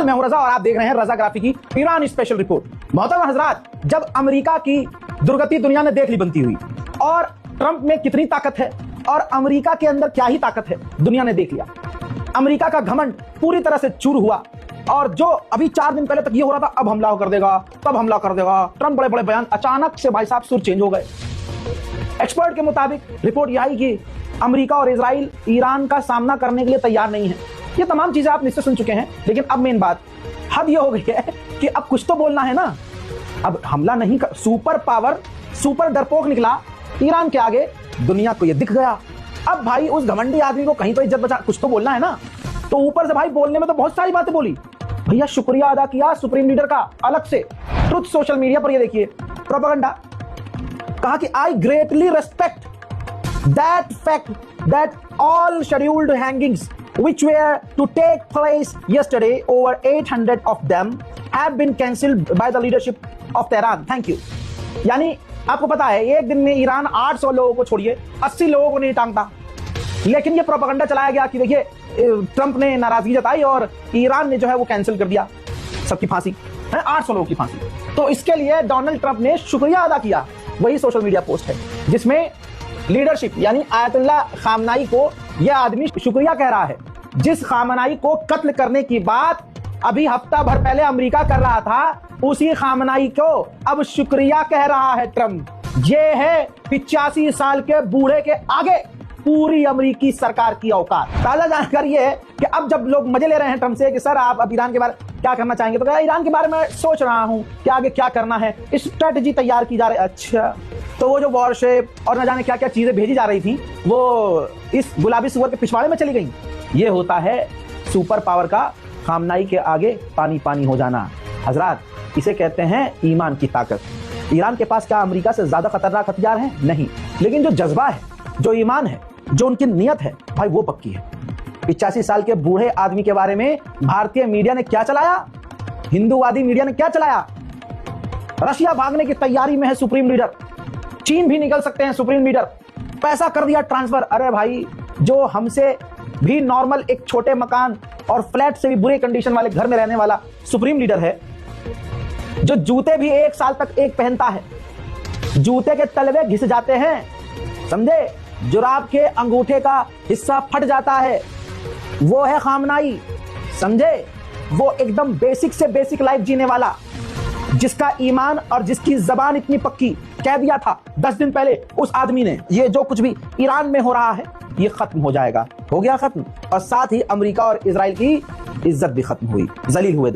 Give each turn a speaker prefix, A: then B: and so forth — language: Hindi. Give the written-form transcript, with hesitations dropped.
A: मैं हूं रजा और आप देख रहे हैं रजाग्राफी की ईरान स्पेशल रिपोर्ट। मोहतरम हजरात, जब अमेरिका की दुर्गति दुनिया ने देख ली बनती हुई और ट्रंप में कितनी ताकत है और अमेरिका के अंदर क्या ही ताकत है दुनिया ने देख लिया। अमेरिका का घमंड पूरी तरह से चूर हुआ और जो अभी 4 दिन पहले तक ये हो रहा था अब हमला कर देगा, तब हमला कर देगा, ट्रंप बड़े बड़े बयान, अचानक से भाई साहब सुर चेंज हो गए। एक्सपर्ट के मुताबिक रिपोर्ट यह आई कि अमेरिका और इजराइल ईरान का सामना करने के लिए तैयार नहीं है। ये तमाम चीजें आप निश्चय सुन चुके हैं, लेकिन अब मेन बात हद ये हो गई है कि अब कुछ तो बोलना है ना। अब हमला नहीं कर, सुपर पावर, सुपर डरपोक निकला ईरान के आगे, दुनिया को ये दिख गया। अब भाई उस घमंडी आदमी को कहीं तो इज्जत बचा, कुछ तो बोलना है ना। तो ऊपर से भाई बोलने में तो बहुत सारी बातें बोली, भैया शुक्रिया अदा किया सुप्रीम लीडर का अलग से ट्रुथ सोशल मीडिया पर। ये देखिए प्रोपेगेंडा, कहा कि I greatly respect that fact that all scheduled hangings which were to take place yesterday, over 800 of them have been cancelled by the leadership of Tehran. Thank you. यानी आपको पता है एक दिन में ईरान 800 लोगों को छोड़िए 80 लोगों को नहीं टांगता, लेकिन ये प्रोपेगेंडा चलाया गया कि देखिए ट्रंप ने नाराजगी जताई और ईरान ने जो है वो कैंसिल कर दिया सबकी फांसी है, 800 लोगों की फांसी। तो इसके लिए डोनाल्ड ट्रंप ने शुक्रिया अदा किया। वही सोशल मीडिया पोस्ट है जिसमें लीडरशिप यानी आयतुल्ला खामनाई को यह आदमी शुक्रिया कह रहा है, जिस खामनाई को कत्ल करने की बात अभी हफ्ता भर पहले अमेरिका कर रहा था, उसी खामनाई को अब शुक्रिया कह रहा है ट्रंप। ये है 85 साल के बूढ़े के आगे पूरी अमेरिकी सरकार की औकात। ताजा जानकारी ये है कि अब जब लोग मजे ले रहे हैं ट्रंप से कि सर आप अब ईरान के बारे में क्या करना चाहेंगे, तो क्या ईरान के बारे में सोच रहा हूं कि आगे क्या करना है, स्ट्रेटजी तैयार की जा रही है। अच्छा, तो वो जो वॉरशिप और न जाने क्या क्या चीजें भेजी जा रही थी वो इस गुलाबी सुअर के पिछवाड़े में चली गई। ये होता है सुपर पावर का खामनाई के आगे पानी पानी हो जाना। हजरात, इसे कहते हैं ईमान की ताकत। ईरान के पास क्या अमेरिका से ज्यादा खतरनाक हथियार हैं? नहीं, लेकिन जो जज्बा है, जो ईमान है, जो उनकी नियत है भाई वो पक्की है। 85 साल के बूढ़े आदमी के बारे में भारतीय मीडिया ने क्या चलाया, हिंदूवादी मीडिया ने क्या चलाया। रशिया भागने की तैयारी में है सुप्रीम लीडर, चीन भी निकल सकते हैं सुप्रीम लीडर, पैसा कर दिया ट्रांसफर। अरे भाई, जो हमसे भी नॉर्मल एक छोटे मकान और फ्लैट से भी बुरे कंडीशन वाले घर में रहने वाला सुप्रीम लीडर है, जो जूते भी 1 साल तक एक पहनता है, जूते के तलवे घिस जाते हैं, समझे, जुराब के अंगूठे का हिस्सा फट जाता है, वो है खामनाई, समझे। वो एकदम बेसिक से बेसिक लाइफ जीने वाला, जिसका ईमान और जिसकी जबान इतनी पक्की, कह दिया था 10 दिन पहले उस आदमी ने ये जो कुछ भी ईरान में हो रहा है ये खत्म हो जाएगा। हो गया खत्म, और साथ ही अमेरिका और इजराइल की इज्जत भी खत्म हुई, जलील हुए।